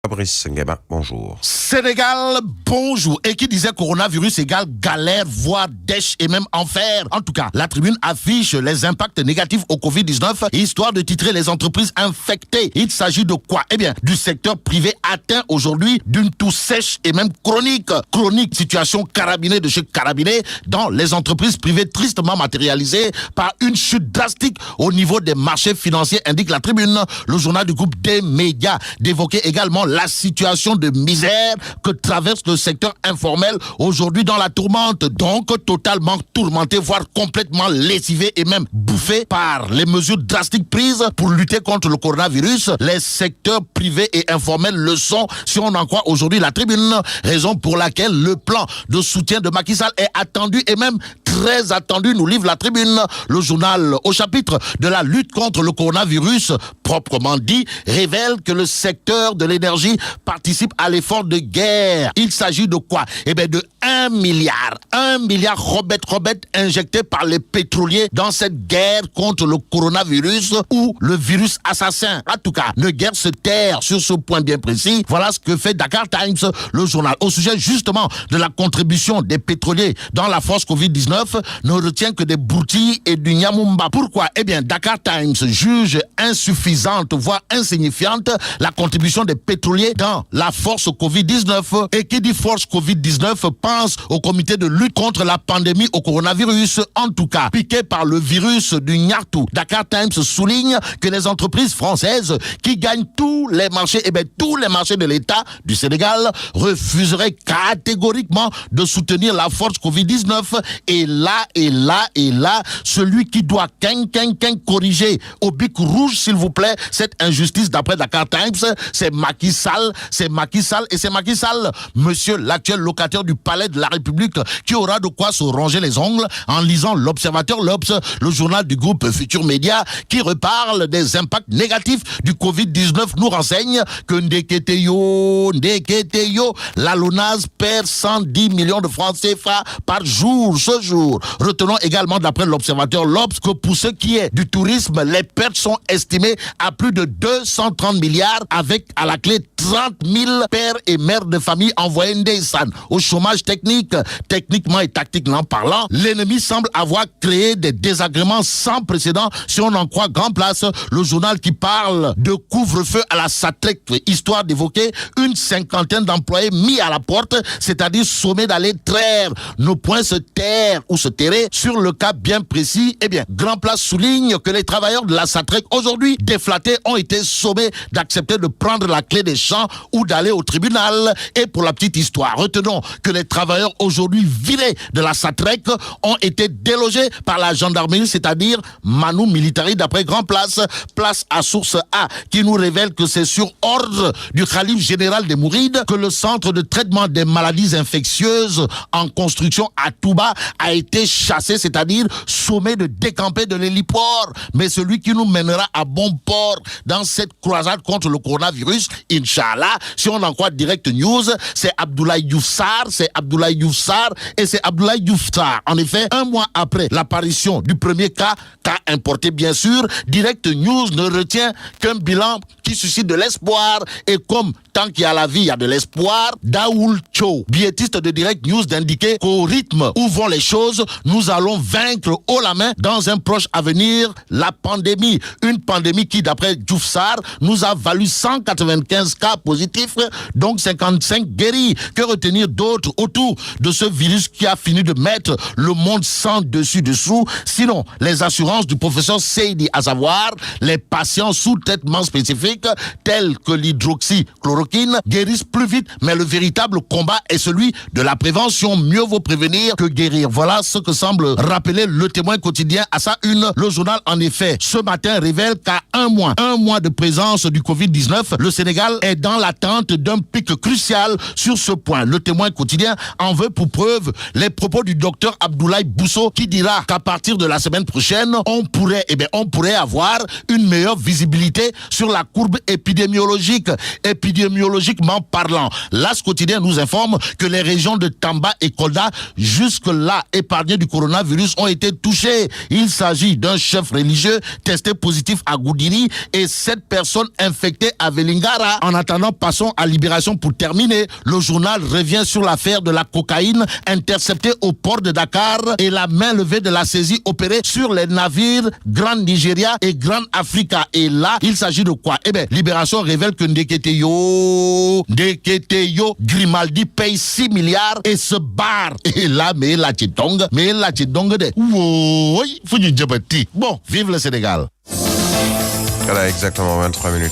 Fabrice Nguema, bonjour. Sénégal, bonjour. Et qui disait coronavirus égale galère, voire dèche et même enfer. En tout cas, la tribune affiche les impacts négatifs au Covid-19, histoire de titrer les entreprises infectées. Il s'agit de quoi? Eh bien, du secteur privé atteint aujourd'hui d'une toux sèche et même chronique. Chronique, situation carabinée de chez Carabinet dans les entreprises privées tristement matérialisées par une chute drastique au niveau des marchés financiers, indique la tribune. Le journal du groupe des médias d'évoquer également la situation de misère que traverse le secteur informel aujourd'hui dans la tourmente, donc totalement tourmenté, voire complètement lessivé et même bouffé par les mesures drastiques prises pour lutter contre le coronavirus. Les secteurs privés et informels le sont, si on en croit aujourd'hui la tribune, raison pour laquelle le plan de soutien de Macky Sall est attendu et même très attendu, nous livre la tribune. Le journal au chapitre de la lutte contre le coronavirus, proprement dit, révèle que le secteur de l'énergie participe à l'effort de guerre. Il s'agit de quoi? Eh bien de 1 milliard Robert injecté par les pétroliers dans cette guerre contre le coronavirus ou le virus assassin. En tout cas, ne guère se taire sur ce point bien précis. Voilà ce que fait Dakar Times, le journal. Au sujet justement de la contribution des pétroliers dans la force Covid-19, ne retient que des broutilles et du nyamumba. Pourquoi? Eh bien, Dakar Times juge insuffisante, voire insignifiante, la contribution des pétroliers dans la force Covid-19. Et qui dit force Covid-19 pense au comité de lutte contre la pandémie au coronavirus. En tout cas, piqué par le virus du Nyartou, Dakar Times souligne que les entreprises françaises qui gagnent tous les marchés, eh bien, tous les marchés de l'État du Sénégal refuseraient catégoriquement de soutenir la force Covid-19. Et là, celui qui doit corriger au bic rouge, s'il vous plaît, cette injustice d'après Dakar Times, c'est Macky Sall, monsieur l'actuel locataire du palais de la République, qui aura de quoi se ronger les ongles en lisant l'Observateur, l'Obs, le journal du groupe Futur Média, qui reparle des impacts négatifs du Covid-19, nous renseigne que Ndeketeyo, la LONASE perd 110 millions de francs CFA par jour, ce jour. Retenons également d'après l'Observateur, l'Obs, que pour ce qui est du tourisme, les pertes sont estimées à plus de 230 milliards avec à la clé 30 000 pères et mères de famille envoyés ndeysaan au chômage techniquement et tactiquement parlant. L'ennemi semble avoir créé des désagréments sans précédent si on en croit Grand Place, le journal qui parle de couvre-feu à la SATREC, histoire d'évoquer une cinquantaine d'employés mis à la porte, c'est-à-dire sommés d'aller traire, ne point se taire ou se terrer sur le cas bien précis. Eh bien, Grand Place souligne que les travailleurs de la SATREC aujourd'hui déflatés ont été sommés d'accepter de prendre la clé des champs ou d'aller au tribunal. Et pour la petite histoire, retenons que les travailleurs aujourd'hui virés de la SATREC ont été délogés par la gendarmerie, c'est-à-dire Manu Militari d'après Grand Place. Place à source A qui nous révèle que c'est sur ordre du Khalife général des Mourides que le centre de traitement des maladies infectieuses en construction à Touba a été chassé, c'est-à-dire sommé de décamper de l'héliport. Mais celui qui nous mènera à bon port dans cette croisade contre le coronavirus, Inch'Allah, si on en croit Direct News, c'est Abdoulaye Diouf Sarr et c'est Abdoulaye Diouf Sarr. En effet, un mois après l'apparition du premier cas importé bien sûr, Direct News ne retient qu'un bilan qui suscite de l'espoir. Et comme tant qu'il y a la vie, il y a de l'espoir, Daoul Cho, billettiste de Direct News, d'indiquer qu'au rythme où vont les choses, nous allons vaincre haut la main dans un proche avenir la pandémie. Une pandémie qui, d'après Diouf Sarr, nous a valu 195 cas positifs, donc 55 guéris. Que retenir d'autre autour de ce virus qui a fini de mettre le monde sans dessus-dessous, sinon les assurances du professeur Seydi, à savoir les patients sous traitement spécifique tels que l'hydroxychloroquine guérissent plus vite, mais le véritable combat est celui de la prévention. Mieux vaut prévenir que guérir. Voilà ce que semble rappeler le Témoin quotidien à sa une. Le journal, en effet, ce matin révèle qu'à un mois de présence du Covid-19, le Sénégal est dans l'attente d'un pic crucial sur ce point. Le Témoin quotidien en veut pour preuve les propos du docteur Abdoulaye Bousso qui dira qu'à partir de la semaine prochaine, on pourrait avoir une meilleure visibilité sur la courbe épidémiologiquement parlant. L'As quotidien nous informe que les régions de Tamba et Kolda, jusque-là épargnées du coronavirus, ont été touchées. Il s'agit d'un chef religieux testé positif à Goudiri et 7 personnes infectées à Vélingara. En attendant attendant, passons à Libération pour terminer. Le journal revient sur l'affaire de la cocaïne interceptée au port de Dakar et la main levée de la saisie opérée sur les navires Grand Nigeria et Grand Africa. Et là, il s'agit de quoi? Eh bien, Libération révèle que Ndeketeyo Grimaldi paye 6 milliards et se barre. Et là, mais la chitong de oui, bon, vive le Sénégal. Voilà, exactement 23 minutes.